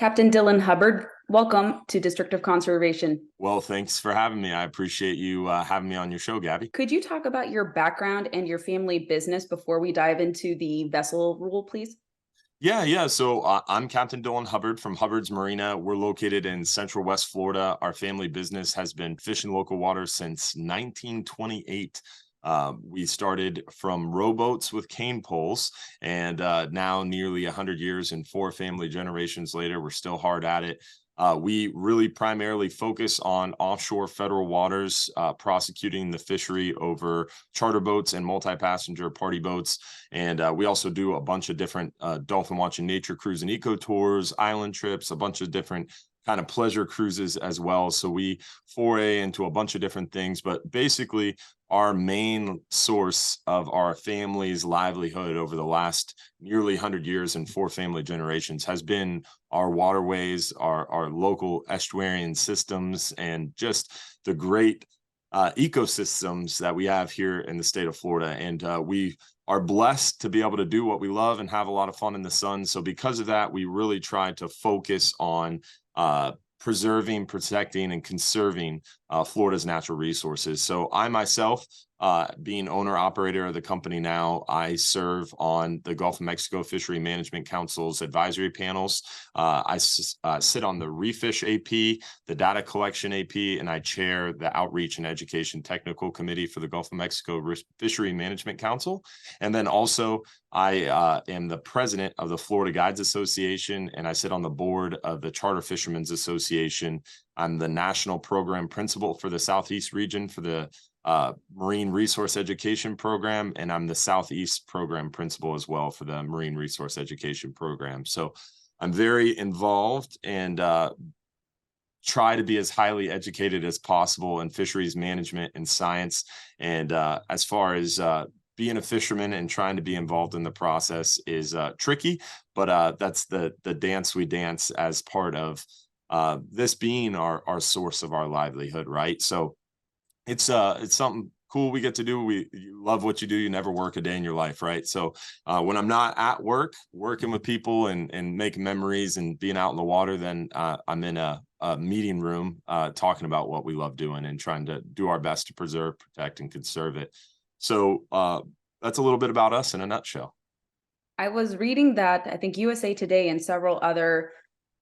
Captain Dylan Hubbard, welcome to District of Conservation. Well, thanks for having me. I appreciate you having me on your show, Gabby. Could you talk about your background and your family business before we dive into the vessel rule, please? Yeah. So I'm Captain Dylan Hubbard from Hubbard's Marina. We're located in Central West Florida. Our family business has been fishing local waters since 1928. We started from rowboats with cane poles, and now nearly 100 years and four family generations later, we're still hard at it. We really primarily focus on offshore federal waters, prosecuting the fishery over charter boats and multi-passenger party boats. And we also do a bunch of different dolphin watching nature cruise and eco tours, island trips, a bunch of different kind of pleasure cruises as well. So we foray into a bunch of different things, but basically our main source of our family's livelihood over the last nearly 100 years and four family generations has been our waterways, our local estuarine systems, and just the great ecosystems that we have here in the state of Florida. And we are blessed to be able to do what we love and have a lot of fun in the sun. So because of that, we really try to focus on preserving, protecting, and conserving Florida's natural resources. So I myself, being owner operator of the company now, I serve on the Gulf of Mexico Fishery Management Council's advisory panels. I sit on the Refish AP, the Data Collection AP, and I chair the Outreach and Education Technical Committee for the Gulf of Mexico Fishery Management Council. And then also I am the president of the Florida Guides Association, and I sit on the board of the Charter Fishermen's Association. I'm the national program principal for the Southeast region for the Marine Resource Education Program, and I'm the Southeast program principal as well for the Marine Resource Education Program. So I'm very involved and try to be as highly educated as possible in fisheries management and science. And as far as being a fisherman and trying to be involved in the process is tricky, but that's the dance we dance as part of this being our source of our livelihood, right? So it's something cool we get to do. You love what you do. You never work a day in your life, right? So when I'm not at work, working with people and making memories and being out in the water, then I'm in a meeting room talking about what we love doing and trying to do our best to preserve, protect, and conserve it. So that's a little bit about us in a nutshell. I was reading that I think USA Today and several other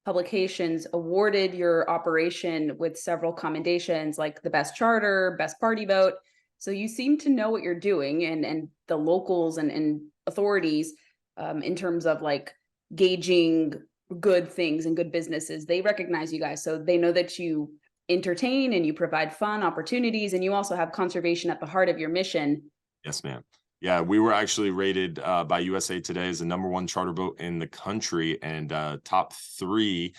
publications awarded your operation with several commendations, like the best charter, best party boat. So you seem to know what you're doing, and the locals and authorities in terms of like gauging good things and good businesses, they recognize you guys. So they know that you entertain and you provide fun opportunities, and you also have conservation at the heart of your mission. Yes, ma'am. Yeah, we were actually rated by USA Today as the #1 charter boat in the country and top 3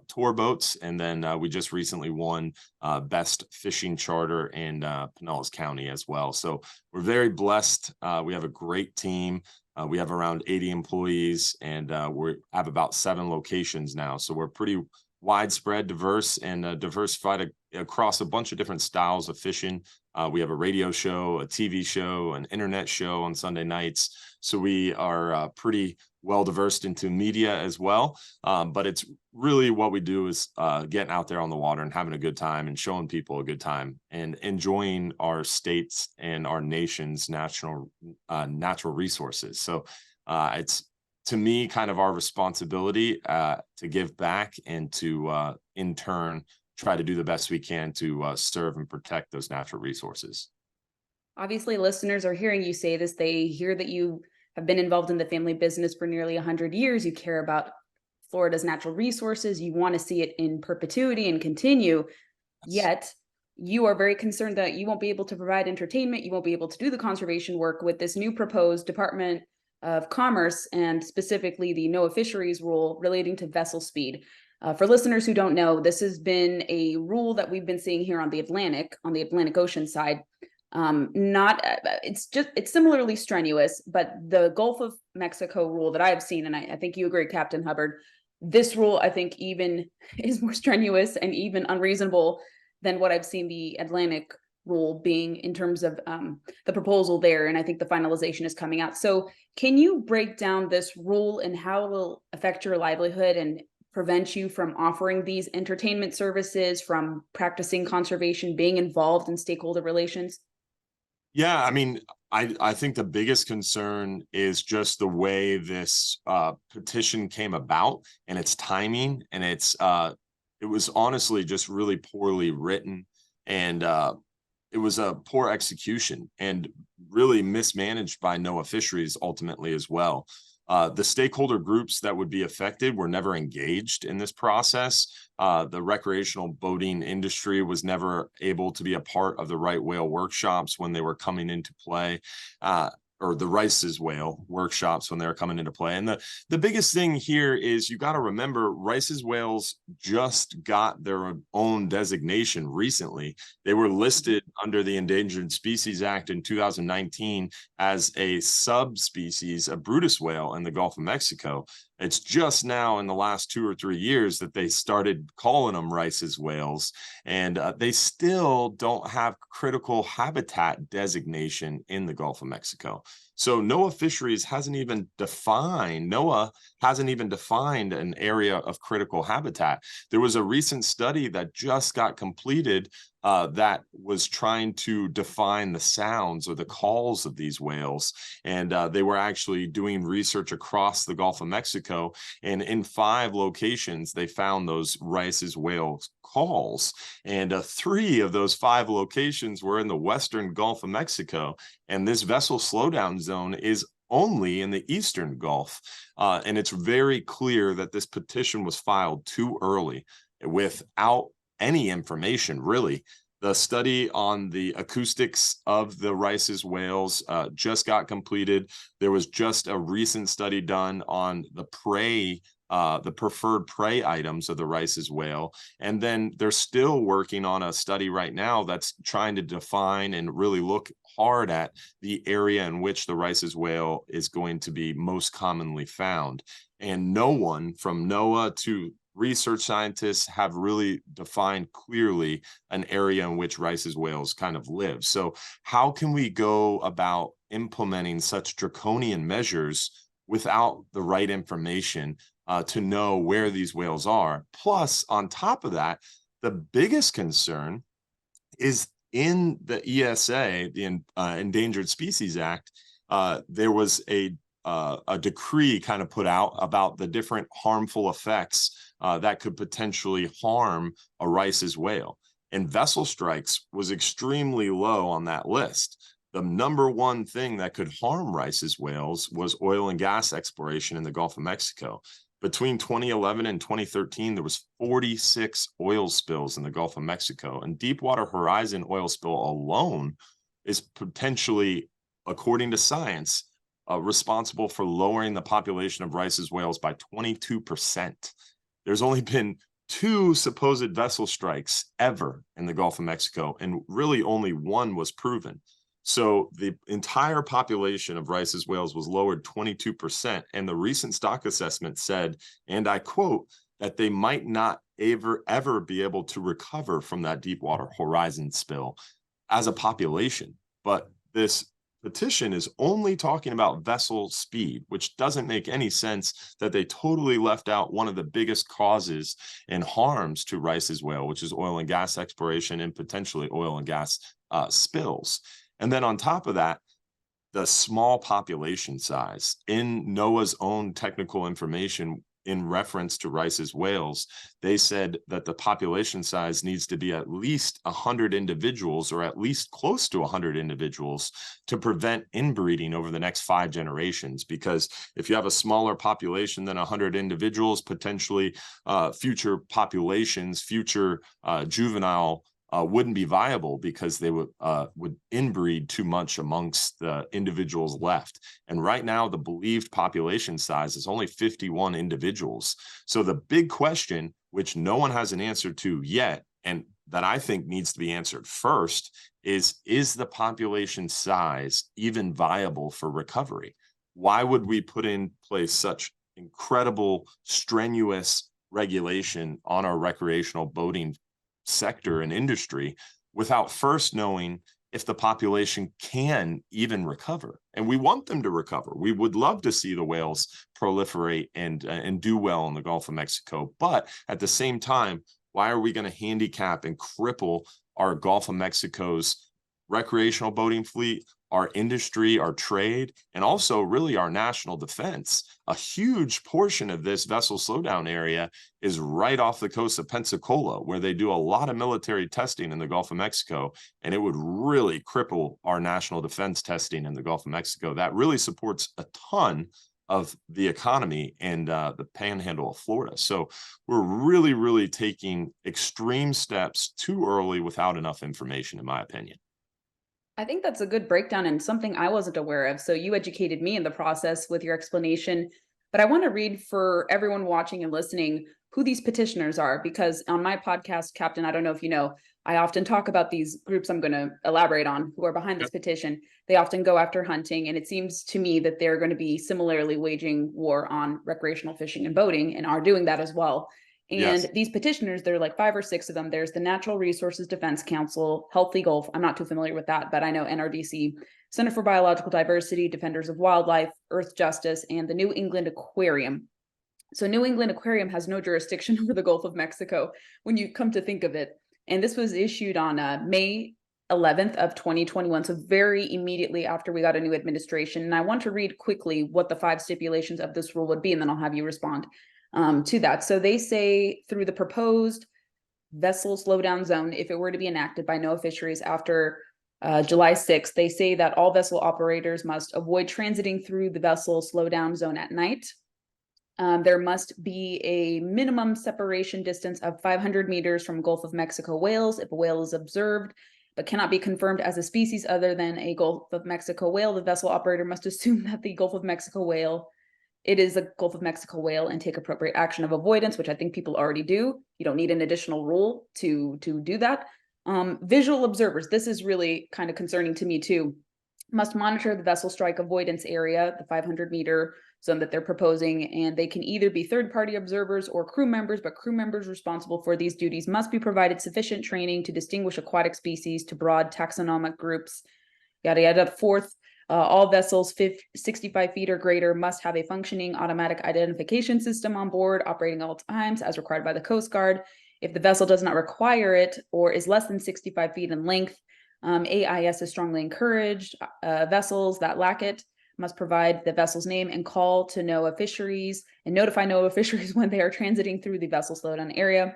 tour boats. And then we just recently won best fishing charter in Pinellas County as well. So we're very blessed. We have a great team. We have around 80 employees, and we have about 7 locations now. So we're pretty widespread, diverse, and diversified across a bunch of different styles of fishing. We have a radio show, a TV show, an internet show on Sunday nights. So we are pretty well diversed into media as well. But it's really what we do is getting out there on the water and having a good time and showing people a good time and enjoying our states and our nation's natural resources. So it's, to me, kind of our responsibility to give back and to, in turn, try to do the best we can to serve and protect those natural resources. Obviously, listeners are hearing you say this. They hear that you have been involved in the family business for nearly 100 years. You care about Florida's natural resources. You want to see it in perpetuity and continue. Yet you are very concerned that you won't be able to provide entertainment. You won't be able to do the conservation work with this new proposed Department of Commerce, and specifically the NOAA Fisheries rule relating to vessel speed. For listeners who don't know, this has been a rule that we've been seeing here on the Atlantic Ocean side. It's similarly strenuous, but the Gulf of Mexico rule that I've seen, and I think you agree, Captain Hubbard, this rule I think even is more strenuous and even unreasonable than what I've seen the Atlantic rule being in terms of the proposal there. And I think the finalization is coming out. So can you break down this rule and how it will affect your livelihood and prevent you from offering these entertainment services, from practicing conservation, being involved in stakeholder relations? Yeah, I mean, I think the biggest concern is just the way this petition came about and its timing, and it was honestly just really poorly written, and it was a poor execution and really mismanaged by NOAA Fisheries ultimately as well. The stakeholder groups that would be affected were never engaged in this process. The recreational boating industry was never able to be a part of the right whale workshops when they were coming into play. Or the Rice's whale workshops when they were coming into play. And the biggest thing here is you got to remember Rice's whales just got their own designation recently. They were listed under the Endangered Species Act in 2019 as a subspecies of Brutus whale in the Gulf of Mexico. It's just now in the last 2 or 3 years that they started calling them Rice's whales, and they still don't have critical habitat designation in the Gulf of Mexico. So NOAA Fisheries NOAA hasn't even defined an area of critical habitat. There was a recent study that just got completed that was trying to define the sounds or the calls of these whales. And they were actually doing research across the Gulf of Mexico. And in 5 locations, they found those Rice's whale calls. And 3 of those 5 locations were in the western Gulf of Mexico. And this vessel slowdown zone is only in the eastern Gulf. And it's very clear that this petition was filed too early without any information, really. The study on the acoustics of the Rice's whales just got completed. There was just a recent study done on the prey, the preferred prey items of the Rice's whale. And then they're still working on a study right now that's trying to define and really look hard at the area in which the Rice's whale is going to be most commonly found. And no one from NOAA to research scientists have really defined clearly an area in which Rice's whales kind of live. So how can we go about implementing such draconian measures without the right information to know where these whales are? Plus, on top of that, the biggest concern is in the ESA, the Endangered Species Act, there was a decree kind of put out about the different harmful effects that could potentially harm a Rice's whale. And vessel strikes was extremely low on that list. The number one thing that could harm Rice's whales was oil and gas exploration in the Gulf of Mexico. Between 2011 and 2013, there was 46 oil spills in the Gulf of Mexico, and Deepwater Horizon oil spill alone is potentially, according to science, responsible for lowering the population of Rice's whales by 22%. There's only been 2 supposed vessel strikes ever in the Gulf of Mexico, and really only 1 was proven. So the entire population of Rice's whales was lowered 22%. And the recent stock assessment said, and I quote, that they might not ever be able to recover from that Deepwater Horizon spill as a population. But this petition is only talking about vessel speed, which doesn't make any sense, that they totally left out one of the biggest causes and harms to Rice's whale, which is oil and gas exploration and potentially oil and gas spills. And then on top of that, the small population size. In NOAA's own technical information in reference to Rice's whales, they said that the population size needs to be at least 100 individuals, or at least close to 100 individuals, to prevent inbreeding over the next 5 generations. Because if you have a smaller population than 100 individuals, potentially future populations, future juvenile wouldn't be viable, because they would inbreed too much amongst the individuals left. And right now, the believed population size is only 51 individuals. So the big question, which no one has an answer to yet, and that I think needs to be answered first, is the population size even viable for recovery? Why would we put in place such incredible, strenuous regulation on our recreational boating sector and industry without first knowing if the population can even recover. And we want them to recover. We would love to see the whales proliferate and do well in the Gulf of Mexico. But at the same time, why are we going to handicap and cripple our Gulf of Mexico's recreational boating fleet, our industry, our trade, and also really our national defense? A huge portion of this vessel slowdown area is right off the coast of Pensacola, where they do a lot of military testing in the Gulf of Mexico, and it would really cripple our national defense testing in the Gulf of Mexico. That really supports a ton of the economy and the panhandle of Florida. So we're really, really taking extreme steps too early without enough information, in my opinion. I think that's a good breakdown and something I wasn't aware of. So you educated me in the process with your explanation. But I want to read for everyone watching and listening who these petitioners are, because on my podcast, Captain, I don't know if you know, I often talk about these groups I'm going to elaborate on who are behind this petition. They often go after hunting, and it seems to me that they're going to be similarly waging war on recreational fishing and boating, and are doing that as well. And Yes. these petitioners, there are like 5 or 6 of them. There's the Natural Resources Defense Council, Healthy Gulf. I'm not too familiar with that, but I know NRDC, Center for Biological Diversity, Defenders of Wildlife, Earth Justice, and the New England Aquarium. So New England Aquarium has no jurisdiction over the Gulf of Mexico when you come to think of it. And this was issued on May 11th of 2021, so very immediately after we got a new administration. And I want to read quickly what the 5 stipulations of this rule would be, and then I'll have you respond to that. So they say, through the proposed vessel slowdown zone, if it were to be enacted by NOAA Fisheries after July 6th, they say that all vessel operators must avoid transiting through the vessel slowdown zone at night. There must be a minimum separation distance of 500 meters from Gulf of Mexico whales. If a whale is observed but cannot be confirmed as a species other than a Gulf of Mexico whale, the vessel operator must assume that the Gulf of Mexico whale, it is a Gulf of Mexico whale, and take appropriate action of avoidance, which I think people already do. You don't need an additional rule to do that. Visual observers, this is really kind of concerning to me too, must monitor the vessel strike avoidance area, the 500-meter zone that they're proposing, and they can either be third-party observers or crew members, but crew members responsible for these duties must be provided sufficient training to distinguish aquatic species to broad taxonomic groups, yada yada. Fourth, all vessels 65 feet or greater must have a functioning automatic identification system on board, operating all times as required by the Coast Guard. If the vessel does not require it or is less than 65 feet in length, AIS is strongly encouraged. Vessels that lack it must provide the vessel's name and call to NOAA Fisheries and notify NOAA Fisheries when they are transiting through the vessel slowdown area.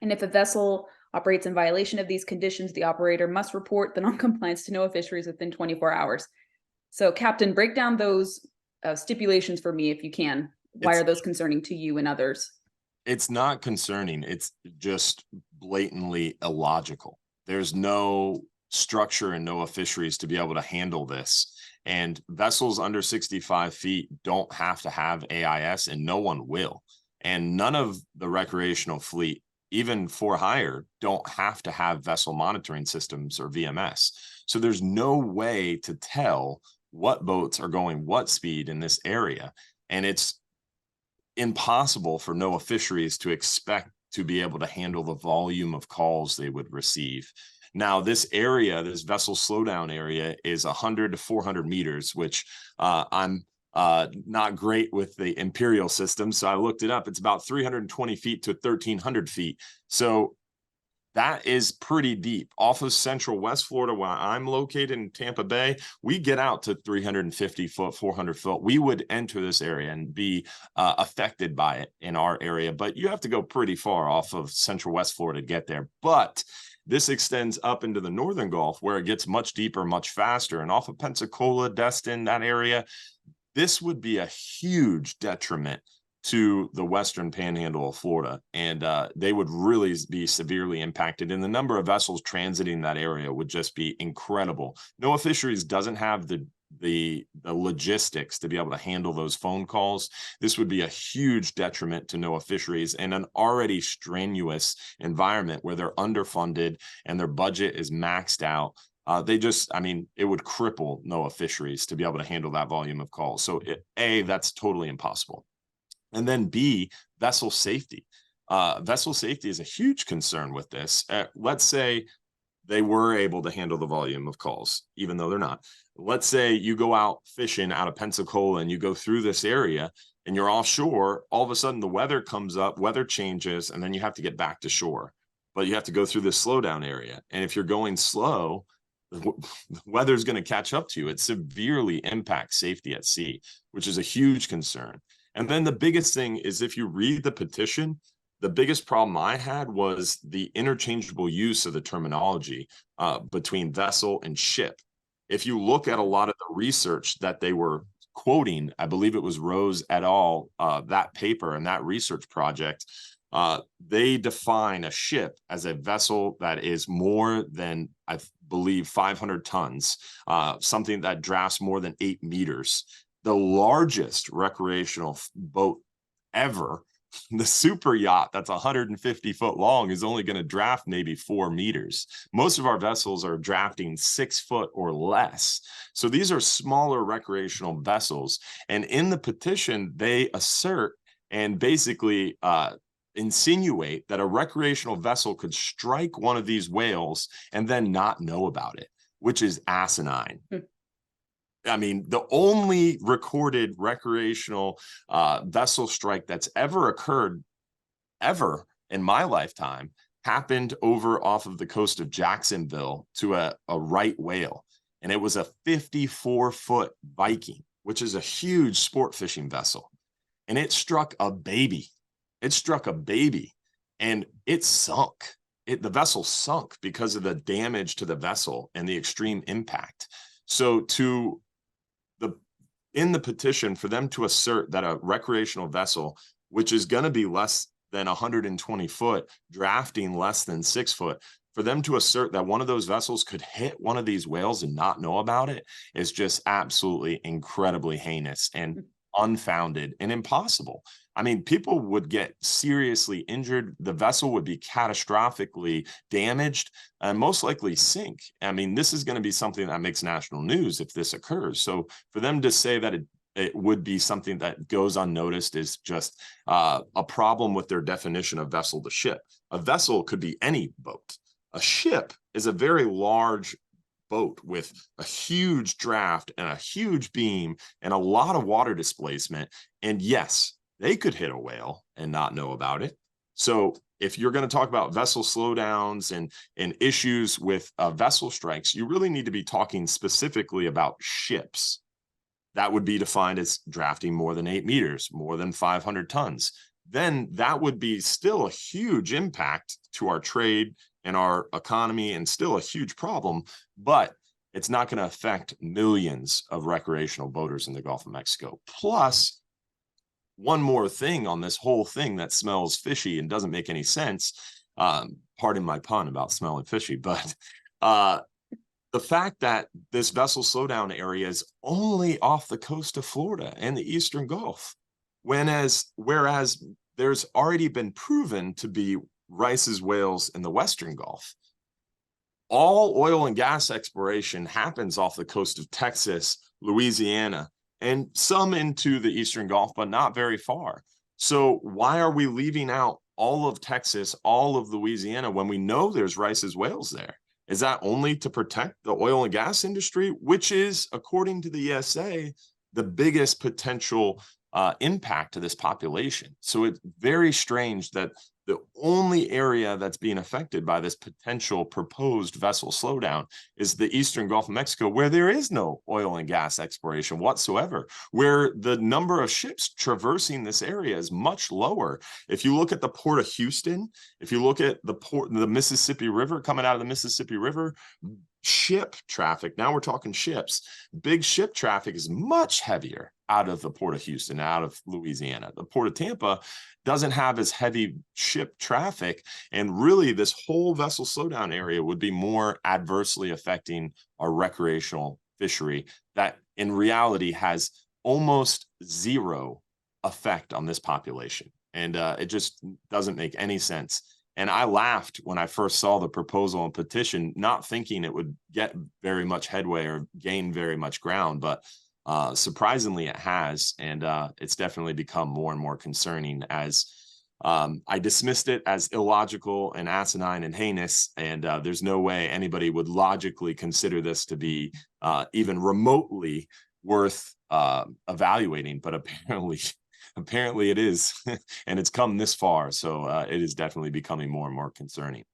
And if a vessel operates in violation of these conditions, the operator must report the noncompliance to NOAA Fisheries within 24 hours. So, Captain, break down those stipulations for me if you can. Why are those concerning to you and others? It's not concerning. It's just blatantly illogical. There's no structure in NOAA Fisheries to be able to handle this. And vessels under 65 feet don't have to have AIS, and no one will. And none of the recreational fleet, even for hire, don't have to have vessel monitoring systems or VMS. So there's no way to tell what boats are going what speed in this area. And it's impossible for NOAA Fisheries to expect to be able to handle the volume of calls they would receive. Now, this area, this vessel slowdown area, is 100 to 400 meters, which I'm not great with the imperial system, so I looked it up. It's about 320 feet to 1,300 feet. So that is pretty deep. Off of central West Florida, where I'm located in Tampa Bay, we get out to 350 foot, 400 foot. We would enter this area and be affected by it in our area, but you have to go pretty far off of central West Florida to get there. But this extends up into the northern Gulf, where it gets much deeper, much faster. And off of Pensacola, Destin, that area, this would be a huge detriment to the western panhandle of Florida, and they would really be severely impacted, and the number of vessels transiting that area would just be incredible. NOAA Fisheries doesn't have the logistics to be able to handle those phone calls. This would be a huge detriment to NOAA Fisheries in an already strenuous environment where they're underfunded and their budget is maxed out. It would cripple NOAA Fisheries to be able to handle that volume of calls. So that's totally impossible. And then B, vessel safety. Vessel safety is a huge concern with this. Let's say they were able to handle the volume of calls, even though they're not. Let's say you go out fishing out of Pensacola and you go through this area and you're offshore, all of a sudden the weather comes up, weather changes, and then you have to get back to shore. But you have to go through this slowdown area. And if you're going slow, the weather's going to catch up to you. It severely impacts safety at sea, which is a huge concern. And then the biggest thing is, if you read the petition, the biggest problem I had was the interchangeable use of the terminology between vessel and ship. If you look at a lot of the research that they were quoting, I believe it was Rose et al., that paper and that research project, they define a ship as a vessel that is more than, I believe, 500 tons, something that drafts more than 8 meters. The largest recreational boat ever, the super yacht that's 150 foot long, is only going to draft maybe 4 meters. Most of our vessels are drafting 6 foot or less. So these are smaller recreational vessels. And in the petition, they assert and basically insinuate that a recreational vessel could strike one of these whales and then not know about it, which is asinine. I mean, the only recorded recreational vessel strike that's ever occurred ever in my lifetime happened over off of the coast of Jacksonville to a right whale. And it was a 54-foot Viking, which is a huge sport fishing vessel. And it struck a baby. It struck a baby and it sunk. The vessel sunk because of the damage to the vessel and the extreme impact. So in the petition, for them to assert that a recreational vessel, which is going to be less than 120 foot, drafting less than 6 foot, for them to assert that one of those vessels could hit one of these whales and not know about it is just absolutely incredibly heinous and unfounded and impossible. I mean, people would get seriously injured. The vessel would be catastrophically damaged and most likely sink. I mean, this is going to be something that makes national news if this occurs. So for them to say that it would be something that goes unnoticed is just a problem with their definition of vessel to ship. A vessel could be any boat. A ship is a very large boat with a huge draft and a huge beam and a lot of water displacement. And yes, they could hit a whale and not know about it. So if you're going to talk about vessel slowdowns and issues with vessel strikes, you really need to be talking specifically about ships. That would be defined as drafting more than 8 meters, more than 500 tons. Then that would be still a huge impact to our trade and our economy and still a huge problem, but it's not going to affect millions of recreational boaters in the Gulf of Mexico. Plus, one more thing on this whole thing that smells fishy and doesn't make any sense. Pardon my pun about smelling fishy, but the fact that this vessel slowdown area is only off the coast of Florida and the Eastern Gulf, whereas there's already been proven to be Rice's whales in the Western Gulf. All oil and gas exploration happens off the coast of Texas, Louisiana, and some into the Eastern Gulf, but not very far. So why are we leaving out all of Texas, all of Louisiana, when we know there's Rice's whales there? Is that only to protect the oil and gas industry, which is, according to the ESA, the biggest potential impact to this population? So it's very strange that the only area that's being affected by this potential proposed vessel slowdown is the Eastern Gulf of Mexico, where there is no oil and gas exploration whatsoever, where the number of ships traversing this area is much lower. If you look at the Port of Houston, if you look at the Mississippi River, coming out of the Mississippi River, ship traffic, now we're talking ships, big ship traffic is much heavier out of the Port of Houston, out of Louisiana. The Port of Tampa doesn't have as heavy ship traffic, and really this whole vessel slowdown area would be more adversely affecting our recreational fishery that in reality has almost zero effect on this population. And it just doesn't make any sense. And I laughed when I first saw the proposal and petition, not thinking it would get very much headway or gain very much ground, but surprisingly it has. And it's definitely become more and more concerning as I dismissed it as illogical and asinine and heinous, and there's no way anybody would logically consider this to be even remotely worth evaluating, but apparently it is, and it's come this far, so it is definitely becoming more and more concerning.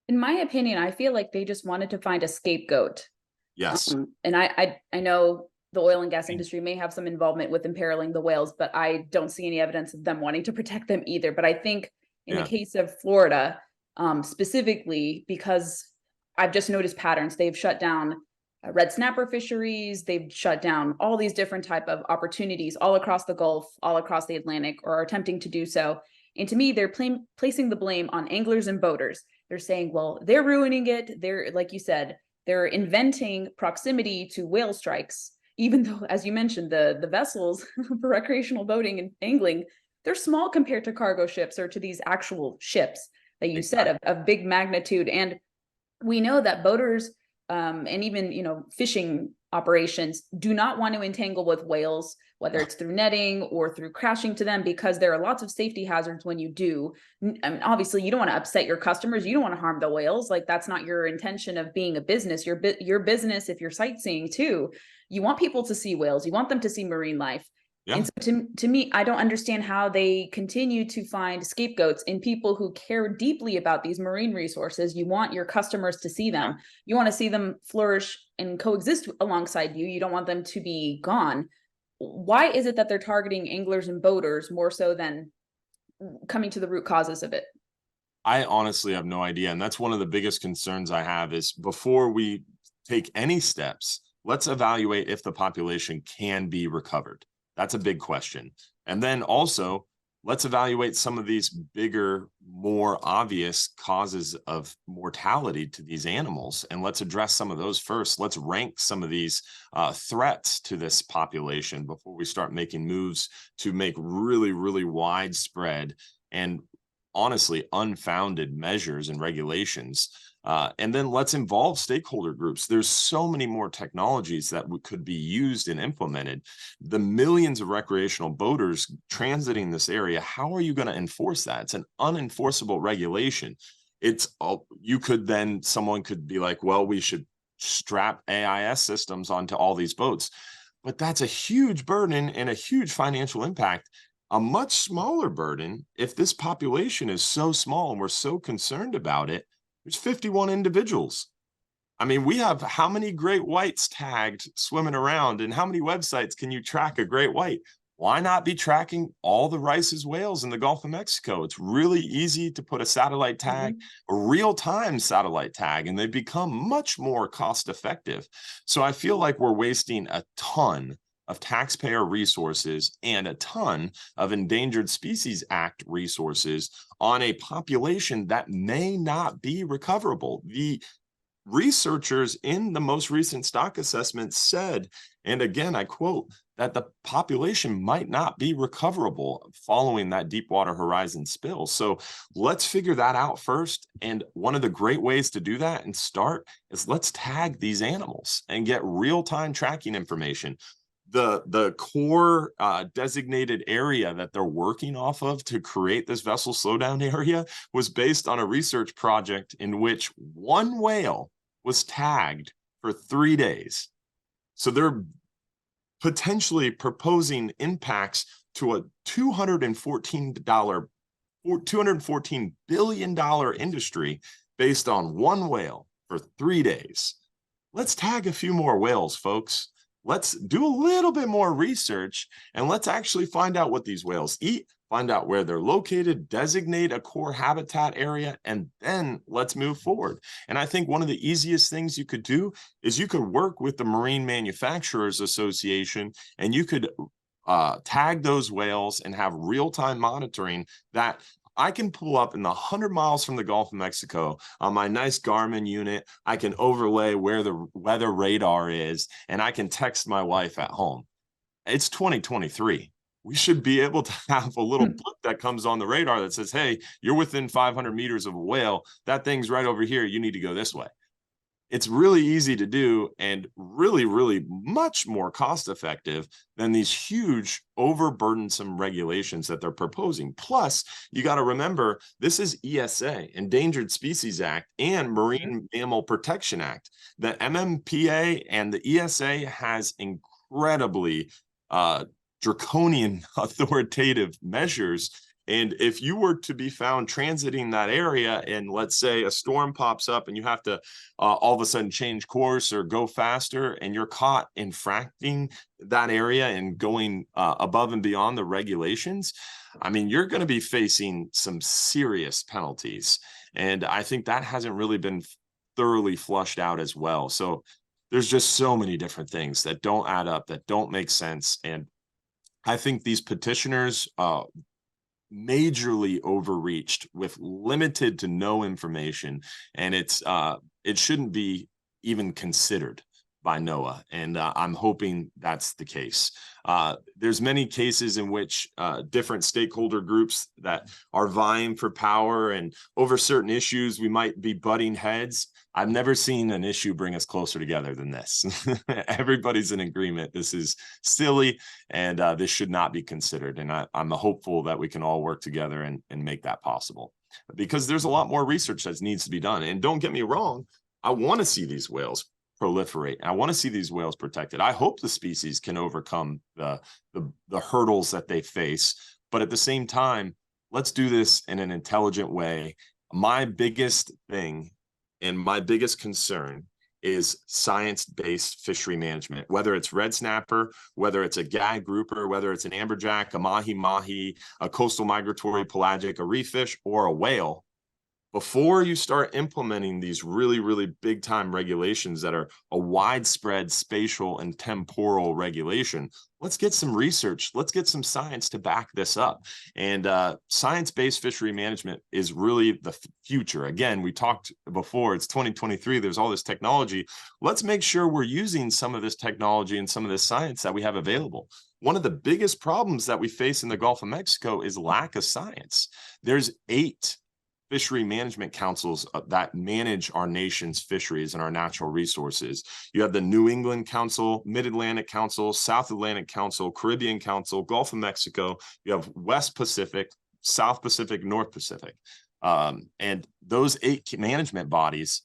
In my opinion, I feel like they just wanted to find a scapegoat. Yes. And I know the oil and gas industry may have some involvement with imperiling the whales, but I don't see any evidence of them wanting to protect them either. But I think in the Yeah. case of Florida, specifically, because I've just noticed patterns, they've shut down red snapper fisheries, they've shut down all these different type of opportunities all across the Gulf, all across the Atlantic, or are attempting to do so. And to me, they're placing the blame on anglers and boaters. They're saying, well, they're ruining it. They're, like you said, they're inventing proximity to whale strikes, even though, as you mentioned, the vessels for recreational boating and angling, they're small compared to cargo ships or to these actual ships that you said Exactly. of big magnitude. And we know that boaters and even fishing operations do not want to entangle with whales, whether it's through netting or through crashing to them, because there are lots of safety hazards when you do. I mean, obviously, you don't want to upset your customers. You don't want to harm the whales. Like, that's not your intention of being a business. Your business, if you're sightseeing too, you want people to see whales. You want them to see marine life. And Yeah. so to me, I don't understand how they continue to find scapegoats in people who care deeply about these marine resources. You want your customers to see them. You want to see them flourish and coexist alongside you. You don't want them to be gone. Why is it that they're targeting anglers and boaters more so than coming to the root causes of it? I honestly have no idea. And that's one of the biggest concerns I have is before we take any steps, let's evaluate if the population can be recovered. That's a big question. And then also, let's evaluate some of these bigger, more obvious causes of mortality to these animals. And let's address some of those first. Let's rank some of these threats to this population before we start making moves to make really, really widespread and honestly unfounded measures and regulations. And then let's involve stakeholder groups. There's so many more technologies that could be used and implemented. The millions of recreational boaters transiting this area, how are you going to enforce that? It's an unenforceable regulation. Someone could be like, well, we should strap AIS systems onto all these boats. But that's a huge burden and a huge financial impact. A much smaller burden, if this population is so small and we're so concerned about it, there's 51 individuals. I mean, we have how many great whites tagged swimming around, and how many websites can you track a great white? Why not be tracking all the Rice's whales in the Gulf of Mexico? It's really easy to put a satellite tag, a real-time satellite tag, and they become much more cost-effective. So I feel like we're wasting a ton of taxpayer resources and a ton of Endangered Species Act resources on a population that may not be recoverable. The researchers in the most recent stock assessment said, and again, I quote, that the population might not be recoverable following that Deepwater Horizon spill. So let's figure that out first. And one of the great ways to do that and start is let's tag these animals and get real-time tracking information. The core designated area that they're working off of to create this vessel slowdown area was based on a research project in which one whale was tagged for 3 days. So they're potentially proposing impacts to a $214 billion industry based on one whale for 3 days. Let's tag a few more whales, folks. Let's do a little bit more research and let's actually find out what these whales eat, find out where they're located, designate a core habitat area, and then let's move forward. And I think one of the easiest things you could do is you could work with the Marine Manufacturers Association and you could tag those whales and have real-time monitoring that I can pull up in the 100 miles from the Gulf of Mexico on my nice Garmin unit. I can overlay where the weather radar is, and I can text my wife at home. It's 2023. We should be able to have a little blip that comes on the radar that says, hey, you're within 500 meters of a whale. That thing's right over here. You need to go this way. It's really easy to do and really, really much more cost effective than these huge overburdensome regulations that they're proposing. Plus, you got to remember, this is ESA, Endangered Species Act, and Marine Mammal Protection Act. The MMPA and the ESA has incredibly draconian authoritative measures. And if you were to be found transiting that area and let's say a storm pops up and you have to all of a sudden change course or go faster and you're caught infracting that area and going above and beyond the regulations, I mean, you're going to be facing some serious penalties. And I think that hasn't really been thoroughly flushed out as well. So there's just so many different things that don't add up, that don't make sense. And I think these petitioners majorly overreached with limited to no information, and it shouldn't be even considered by NOAA, and I'm hoping that's the case. There's many cases in which different stakeholder groups that are vying for power, and over certain issues we might be butting heads. I've never seen an issue bring us closer together than this. Everybody's in agreement. This is silly, and this should not be considered. And I'm hopeful that we can all work together and make that possible, because there's a lot more research that needs to be done. And don't get me wrong, I want to see these whales proliferate. I want to see these whales protected. I hope the species can overcome the hurdles that they face. But at the same time, let's do this in an intelligent way. My biggest thing and my biggest concern is science-based fishery management, whether it's red snapper, whether it's a gag grouper, whether it's an amberjack, a mahi-mahi, a coastal migratory pelagic, a reef fish, or a whale. Before you start implementing these really, really big time regulations that are a widespread spatial and temporal regulation, let's get some research. Let's get some science to back this up. And science-based fishery management is really the future. Again, we talked before, it's 2023. There's all this technology. Let's make sure we're using some of this technology and some of this science that we have available. One of the biggest problems that we face in the Gulf of Mexico is lack of science. There's 8 fishery management councils that manage our nation's fisheries and our natural resources. You have the New England Council, Mid-Atlantic Council, South Atlantic Council, Caribbean Council, Gulf of Mexico. You have West Pacific, South Pacific, North Pacific. And those 8 management bodies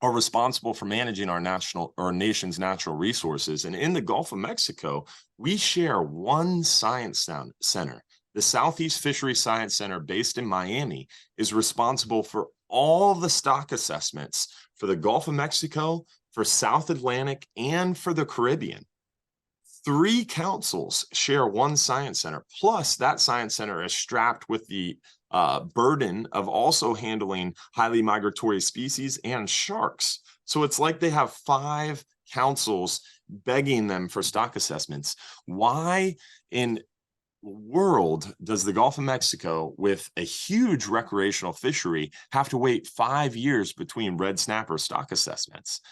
are responsible for managing our nation's natural resources. And in the Gulf of Mexico, we share one science center. The Southeast Fisheries Science Center, based in Miami, is responsible for all the stock assessments for the Gulf of Mexico, for South Atlantic, and for the Caribbean. 3 councils share one science center. Plus, that science center is strapped with the burden of also handling highly migratory species and sharks. So it's like they have 5 councils begging them for stock assessments. Why in world does the Gulf of Mexico, with a huge recreational fishery, have to wait 5 years between red snapper stock assessments?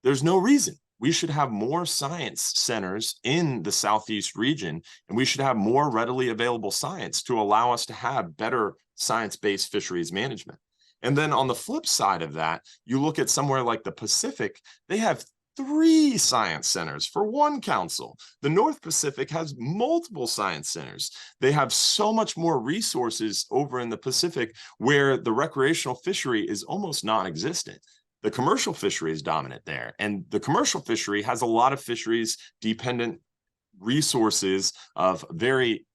There's no reason. We should have more science centers in the Southeast region, and we should have more readily available science to allow us to have better science-based fisheries management. And then on the flip side of that, you look at somewhere like the Pacific, they have 3 science centers for one council. The North Pacific has multiple science centers. They have so much more resources over in the Pacific, where the recreational fishery is almost non-existent. The commercial fishery is dominant there. And the commercial fishery has a lot of fisheries dependent resources of very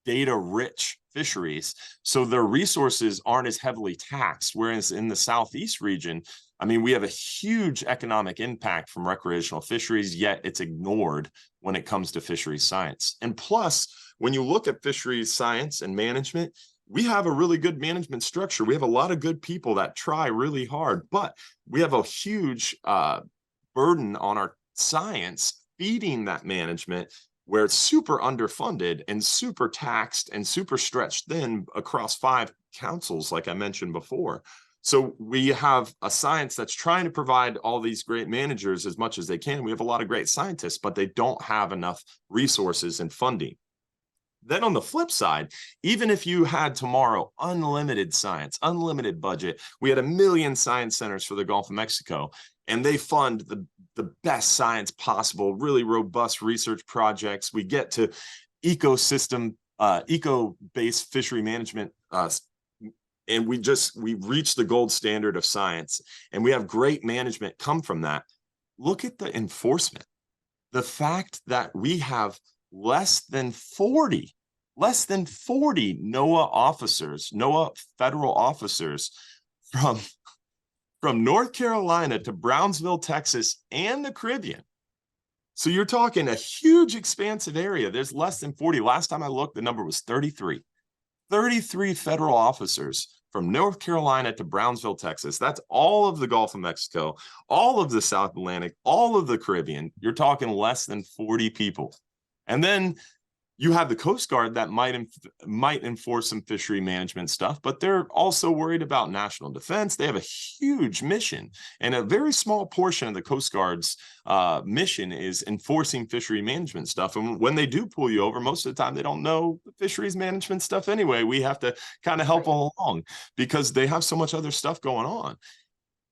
data-rich fisheries. So their resources aren't as heavily taxed. Whereas in the Southeast region, I mean, we have a huge economic impact from recreational fisheries, yet it's ignored when it comes to fisheries science. And plus, when you look at fisheries science and management, we have a really good management structure. We have a lot of good people that try really hard, but we have a huge burden on our science feeding that management, where it's super underfunded and super taxed and super stretched thin across 5 councils, like I mentioned before. So we have a science that's trying to provide all these great managers as much as they can. We have a lot of great scientists, but they don't have enough resources and funding. Then on the flip side, even if you had tomorrow unlimited science, unlimited budget, we had 1 million science centers for the Gulf of Mexico, and they fund the best science possible, really robust research projects. We get to ecosystem, eco-based fishery management, and we reach the gold standard of science, and we have great management come from that. Look at the enforcement. The fact that we have less than 40 NOAA officers, NOAA federal officers from North Carolina to Brownsville, Texas, and the Caribbean. So you're talking a huge expansive area. There's less than 40. Last time I looked, the number was 33. 33 federal officers from North Carolina to Brownsville, Texas. That's all of the Gulf of Mexico, all of the South Atlantic, all of the Caribbean. You're talking less than 40 people. And then you have the Coast Guard that might enforce some fishery management stuff, but they're also worried about national defense. They have a huge mission, and a very small portion of the Coast Guard's mission is enforcing fishery management stuff. And when they do pull you over, most of the time they don't know the fisheries management stuff anyway. We have to kind of help them along because they have so much other stuff going on.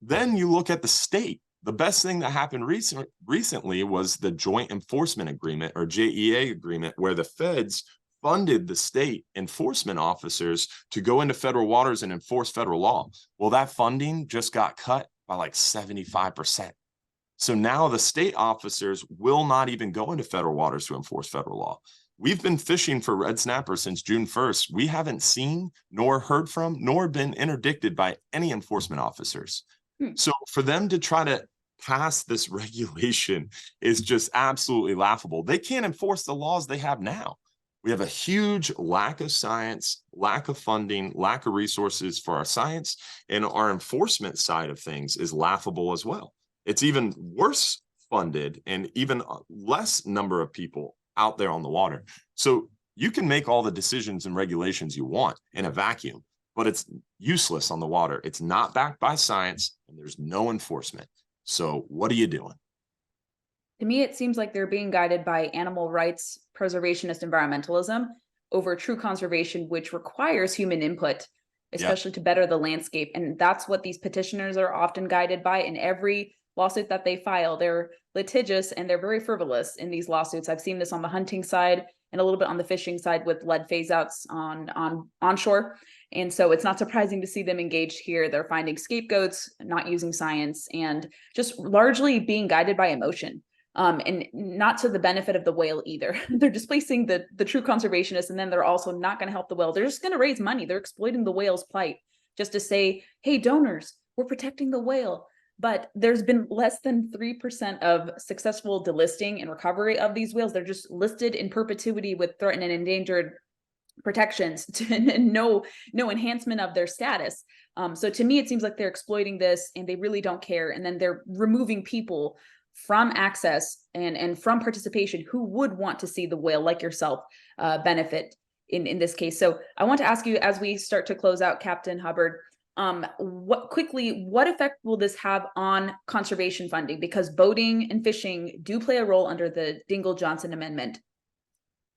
Then you look at the state. The best thing that happened recently was the Joint Enforcement Agreement, or JEA agreement, where the feds funded the state enforcement officers to go into federal waters and enforce federal law. Well, that funding just got cut by like 75%. So now the state officers will not even go into federal waters to enforce federal law. We've been fishing for red snapper since June 1st. We haven't seen, nor heard from, nor been interdicted by any enforcement officers. So for them to try to pass this regulation is just absolutely laughable. They can't enforce the laws they have now. We have a huge lack of science, lack of funding, lack of resources for our science, and our enforcement side of things is laughable as well. It's even worse funded and even less number of people out there on the water. So you can make all the decisions and regulations you want in a vacuum, but it's useless on the water. It's not backed by science, and there's no enforcement. So what are you doing? To me, it seems like they're being guided by animal rights, preservationist environmentalism over true conservation, which requires human input, especially to better the landscape. And that's what these petitioners are often guided by in every lawsuit that they file. They're litigious and they're very frivolous in these lawsuits. I've seen this on the hunting side and a little bit on the fishing side with lead phase outs on onshore. And so it's not surprising to see them engaged here. They're finding scapegoats, not using science, and just largely being guided by emotion. And not to the benefit of the whale either. They're displacing the true conservationists, and then they're also not going to help the whale. They're just going to raise money. They're exploiting the whale's plight just to say, hey, donors, we're protecting the whale. But there's been less than 3% of successful delisting and recovery of these whales. They're just listed in perpetuity with threatened and endangered protections and no enhancement of their status. So to me, it seems like they're exploiting this and they really don't care. And then they're removing people from access and from participation who would want to see the whale, like yourself, benefit in this case. So I want to ask you, as we start to close out, Captain Hubbard, what effect will this have on conservation funding? Because boating and fishing do play a role under the Dingell-Johnson Amendment.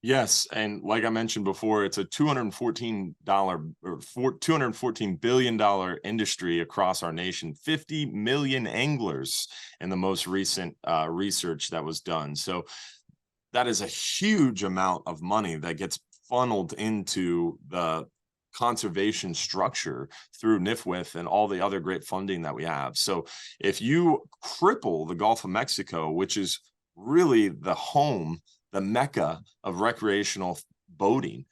Yes, and like I mentioned before, it's a $214 billion industry across our nation. 50 million anglers in the most recent research that was done. So that is a huge amount of money that gets funneled into the conservation structure through NIFWIF and all the other great funding that we have. So if you cripple the Gulf of Mexico, which is really the home, the mecca of recreational boating,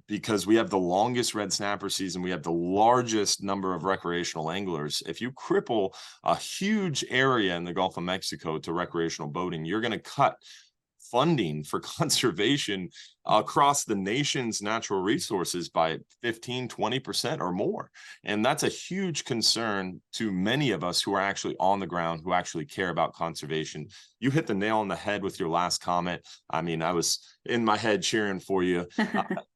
because we have the longest red snapper season, we have the largest number of recreational anglers. If you cripple a huge area in the Gulf of Mexico to recreational boating, you're going to cut funding for conservation across the nation's natural resources by 15-20% or more. And that's a huge concern to many of us who are actually on the ground, who actually care about conservation. You hit the nail on the head with your last comment. I mean, I was in my head cheering for you.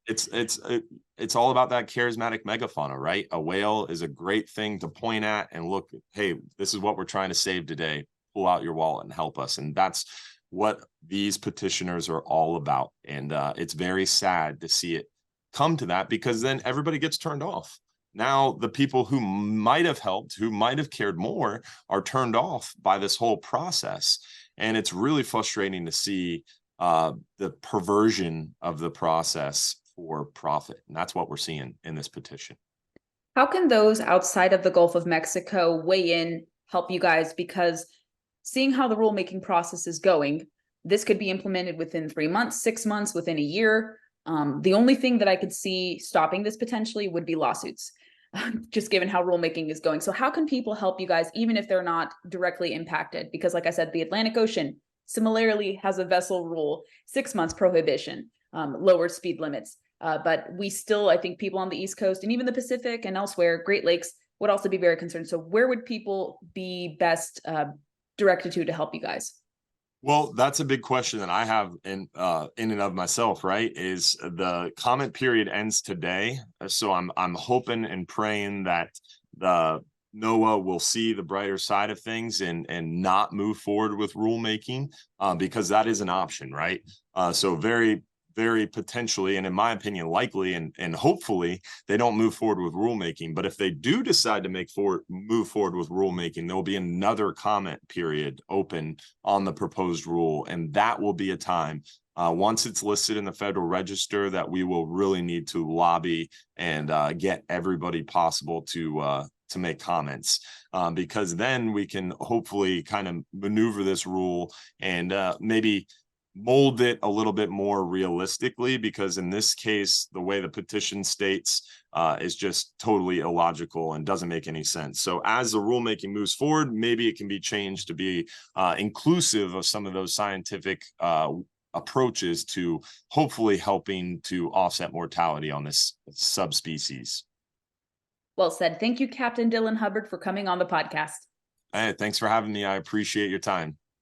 It's all about that charismatic megafauna, right? A whale is a great thing to point at and look, hey, this is what we're trying to save today. Pull out your wallet and help us. And that's what these petitioners are all about. And it's very sad to see it come to that, because then everybody gets turned off. Now, the people who might have helped, who might have cared more, are turned off by this whole process. And it's really frustrating to see the perversion of the process for profit. And that's what we're seeing in this petition. How can those outside of the Gulf of Mexico weigh in, help you guys? Because seeing how the rulemaking process is going, this could be implemented within 3 months, 6 months, within a year. The only thing that I could see stopping this potentially would be lawsuits, just given how rulemaking is going. So how can people help you guys, even if they're not directly impacted? Because like I said, the Atlantic Ocean similarly has a vessel rule, 6 months prohibition, lower speed limits. But we still, I think people on the East Coast and even the Pacific and elsewhere, Great Lakes, would also be very concerned. So where would people be best directed to help you guys? Well, that's a big question that I have in and of myself, right? Is the comment period ends today. So I'm hoping and praying that the NOAA will see the brighter side of things and not move forward with rulemaking, because that is an option, right? So very potentially, and in my opinion, likely and hopefully they don't move forward with rulemaking. But if they do decide to move forward with rulemaking, there'll be another comment period open on the proposed rule. And that will be a time, once it's listed in the Federal Register, that we will really need to lobby and get everybody possible to make comments, because then we can hopefully kind of maneuver this rule and maybe mold it a little bit more realistically, because in this case, the way the petition states is just totally illogical and doesn't make any sense. So as the rulemaking moves forward, maybe it can be changed to be inclusive of some of those scientific approaches to hopefully helping to offset mortality on this subspecies. Well said. Thank you, Captain Dylan Hubbard, for coming on the podcast. Hey, thanks for having me. I appreciate your time.